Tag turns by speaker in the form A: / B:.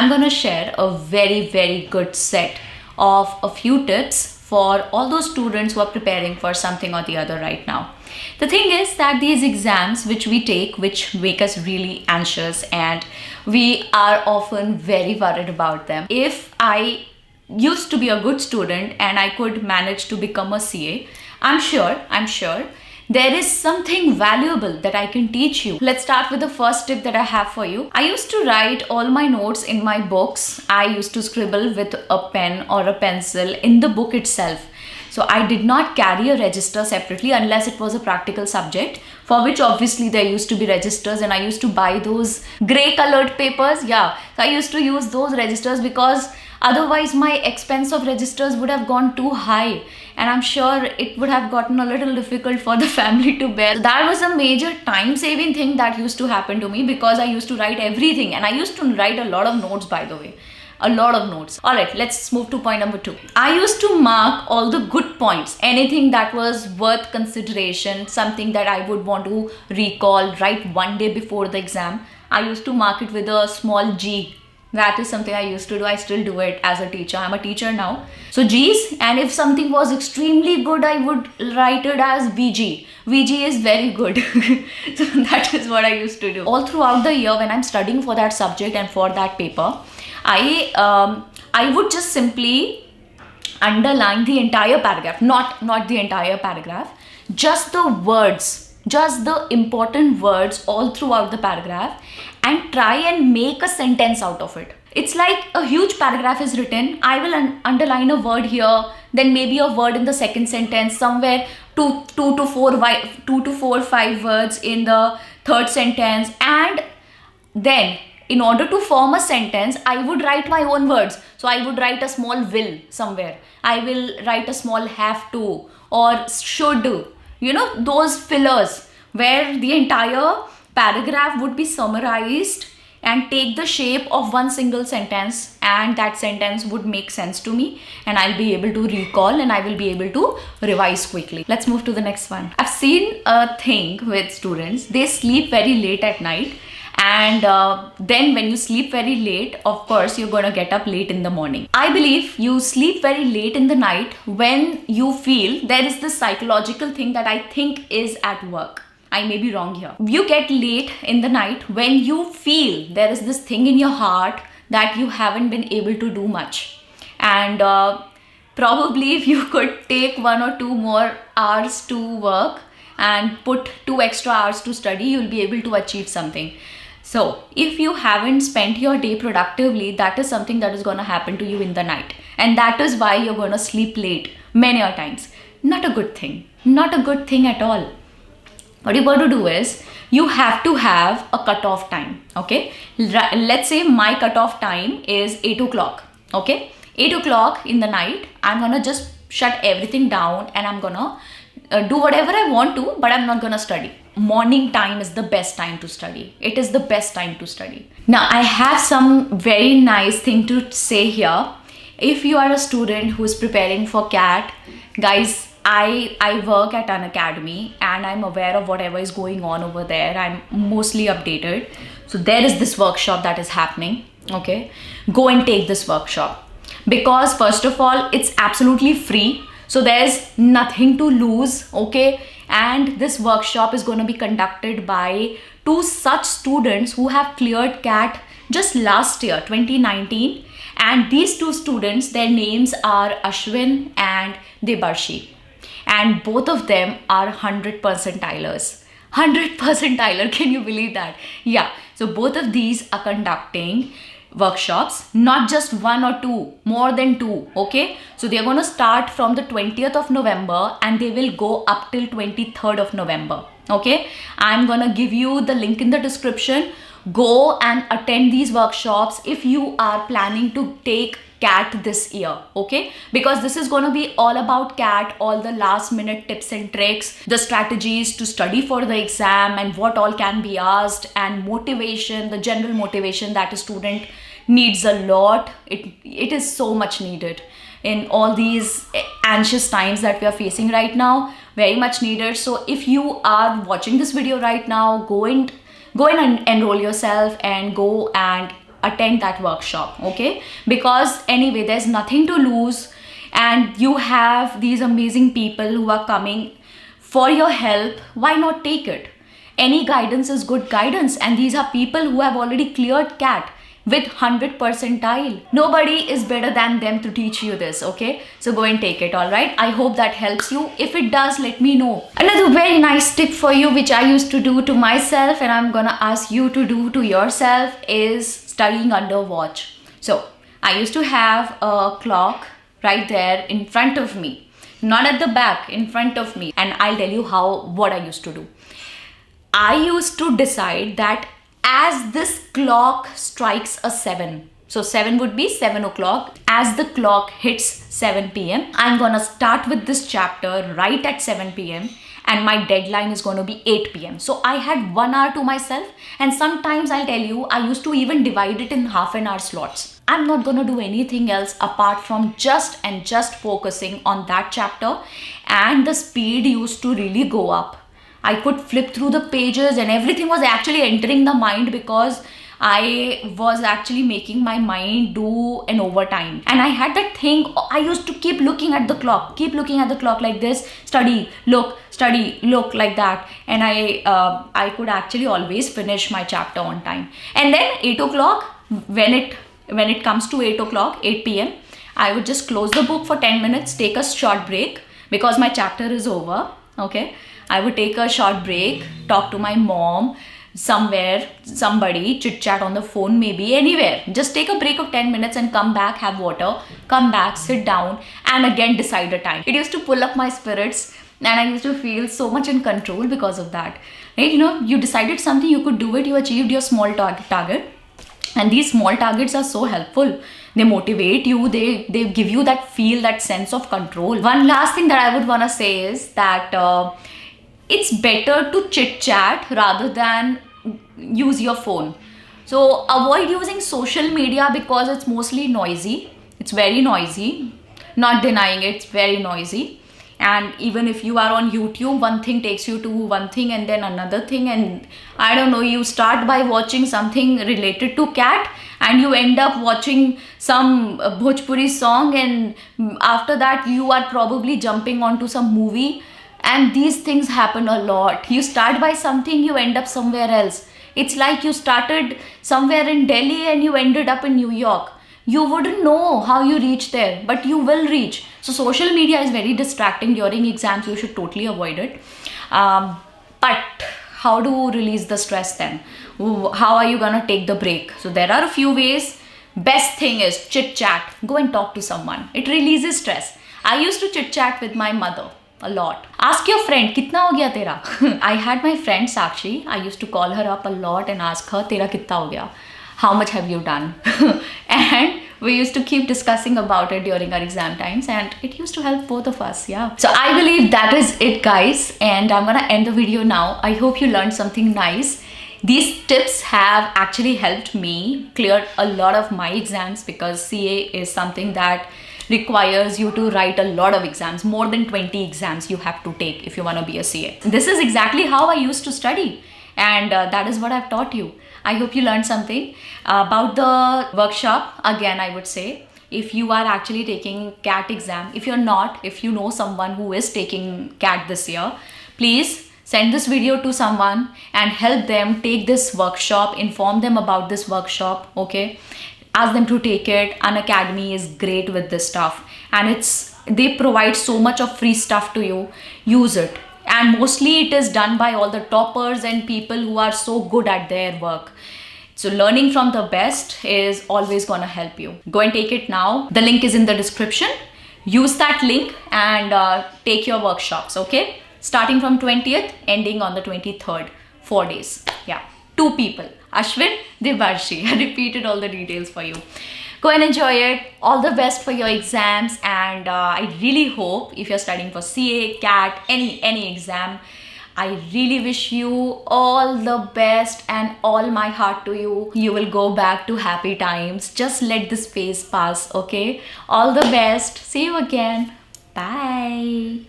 A: I'm gonna share a very good set of a few tips for all those students who are preparing for something or the other right now. The thing is that these exams which we take, which make us really anxious, and we are often very worried about them. If I used to be a good student and I could manage to become a CA, I'm sure there is something valuable that I can teach you. Let's start with the first tip that I have for you. I used to write all my notes in my books. I used to scribble with a pen or a pencil in the book itself. So I did not carry a register separately unless it was a practical subject, for which obviously there used to be registers, and I used to buy those gray colored papers. Yeah, so I used to use those registers because otherwise my expense of registers would have gone too high, and I'm sure it would have gotten a little difficult for the family to bear. That was a major time saving thing that used to happen to me, because I used to write everything, and I used to write a lot of notes, by the way. A lot of notes. Alright, let's move to point number 2. I used to mark all the good points, anything that was worth consideration, something that I would want to recall right one day before the exam. I used to mark it with a small G. That is something I used to do. I still do it as a teacher. I'm a teacher now. So G's, and if something was extremely good, I would write it as VG. VG is very good. So that is what I used to do. All throughout the year when I'm studying for that subject and for that paper, I would just simply underline the entire paragraph, not the entire paragraph, just the words, just the important words all throughout the paragraph, and try and make a sentence out of it. It's like a huge paragraph is written. I will underline a word here, then maybe a word in the second sentence, somewhere two to four, 5 words in the third sentence, and then in order to form a sentence, I would write my own words. So I would write a small will somewhere. I will write a small have to or should. Those fillers where the entire paragraph would be summarized and take the shape of one single sentence, and that sentence would make sense to me, and I'll be able to recall, and I will be able to revise quickly. Let's move to the next one. I've seen a thing with students. They sleep very late at night, and then when you sleep very late, of course you're gonna get up late in the morning. I believe you sleep very late in the night when you feel there is this psychological thing that I think is at work. I may be wrong here. You get late in the night when you feel there is this thing in your heart that you haven't been able to do much, and probably if you could take 1 or 2 more hours to work and put 2 extra hours to study, you'll be able to achieve something. So if you haven't spent your day productively, that is something that is going to happen to you in the night, and that is why you're going to sleep late many a times. Not a good thing. Not a good thing at all. What you're going to do is, you have to have a cutoff time. Okay, let's say my cutoff time is 8 o'clock. Okay, 8 o'clock in the night, I'm gonna just shut everything down, and I'm gonna do whatever I want to, but I'm not gonna study. Morning time is the best time to study. It is the best time to study. Now, I have some very nice thing to say here. If you are a student who is preparing for CAT, guys, I work at an academy, and I'm aware of whatever is going on over there. I'm mostly updated. So there is this workshop that is happening. Okay, go and take this workshop, because first of all, it's absolutely free. So there's nothing to lose. Okay, and this workshop is going to be conducted by 2 such students who have cleared CAT just last year, 2019. And these 2 students, their names are Ashwin and Debarshi. And both of them are 100 percentilers. 100 percentiler, can you believe that? Yeah, so both of these are conducting workshops, not just 1 or 2, more than 2. Okay, so they're going to start from the 20th of November and they will go up till 23rd of November. Okay, I'm going to give you the link in the description. Go and attend these workshops if you are planning to take CAT this year. Okay, because this is going to be all about CAT, all the last minute tips and tricks, the strategies to study for the exam, and what all can be asked, and motivation, the general motivation that a student needs a lot. It is so much needed in all these anxious times that we are facing right now. Very much needed. So if you are watching this video right now, go and enroll yourself and go and attend that workshop, okay? Because anyway, there's nothing to lose, and you have these amazing people who are coming for your help. Why not take it? Any guidance is good guidance, and these are people who have already cleared CAT with 100 percentile. Nobody is better than them to teach you this, okay? So go and take it, all right? I hope that helps you. If it does, let me know. Another very nice tip for you, which I used to do to myself and I'm gonna ask you to do to yourself, is studying under watch. So I used to have a clock right there in front of me, not at the back, in front of me. And I'll tell you what I used to do. I used to decide that as this clock strikes a 7, so 7 would be 7 o'clock, as the clock hits 7 p.m, I'm gonna start with this chapter right at 7 p.m, and my deadline is going to be 8 p.m. So I had 1 hour to myself, and sometimes I'll tell you, I used to even divide it in half an hour slots. I'm not going to do anything else apart from just focusing on that chapter, and the speed used to really go up. I could flip through the pages and everything was actually entering the mind, because I was actually making my mind do an overtime. And I had that thing, I used to keep looking at the clock like this, study, look, like that. And I could actually always finish my chapter on time. And then 8 o'clock, when it comes to 8 o'clock, 8 p.m, I would just close the book for 10 minutes, take a short break because my chapter is over, okay? I would take a short break, talk to my mom, somebody, chit chat on the phone, maybe anywhere. Just take a break of 10 minutes and come back, have water, come back, sit down, and again decide a time. It used to pull up my spirits, and I used to feel so much in control because of that. Right? You know, you decided something, you could do it, you achieved your small target. And these small targets are so helpful. They motivate you, they give you that sense of control. One last thing that I would want to say is that it's better to chit chat rather than use your phone. So avoid using social media because it's mostly noisy. It's very noisy. Not denying it, it's very noisy. And even if you are on YouTube, one thing takes you to one thing and then another thing, and I don't know, you start by watching something related to CAT and you end up watching some Bhojpuri song, and after that you are probably jumping onto some movie. And these things happen a lot. You start by something, you end up somewhere else. It's like you started somewhere in Delhi and you ended up in New York. You wouldn't know how you reach there, but you will reach. So social media is very distracting during exams. You should totally avoid it. But how to release the stress then? How are you gonna take the break? So there are a few ways. Best thing is chit chat. Go and talk to someone. It releases stress. I used to chit chat with my mother a lot. Ask your friend, kitna ho gaya tera? I had my friend Sakshi. I used to call her up a lot and ask her, tera kitna ho gaya? How much have you done? And we used to keep discussing about it during our exam times, and it used to help both of us. Yeah. So I believe that is it, guys, and I'm gonna end the video now. I hope you learned something nice. These tips have actually helped me clear a lot of my exams, because CA is something that requires you to write a lot of exams. More than 20 exams you have to take if you want to be a CA. This is exactly how I used to study, and that is what I've taught you. I hope you learned something about the workshop. Again, I would say, if you are actually taking CAT exam, if you're not, if you know someone who is taking CAT this year, please send this video to someone and help them take this workshop, inform them about this workshop, okay? Ask them to take it. Unacademy is great with this stuff, and they provide so much of free stuff to you. Use it. And mostly it is done by all the toppers and people who are so good at their work. So learning from the best is always gonna help you. Go and take it now. The link is in the description. Use that link and take your workshops, okay? Starting from 20th, ending on the 23rd. 4 days. Yeah. 2 people. Ashwin, Devarshi. I repeated all the details for you. Go and enjoy it. All the best for your exams, and I really hope, if you're studying for CA, CAT, any exam, I really wish you all the best and all my heart to you. You will go back to happy times. Just let this phase pass, okay? All the best. See you again. Bye.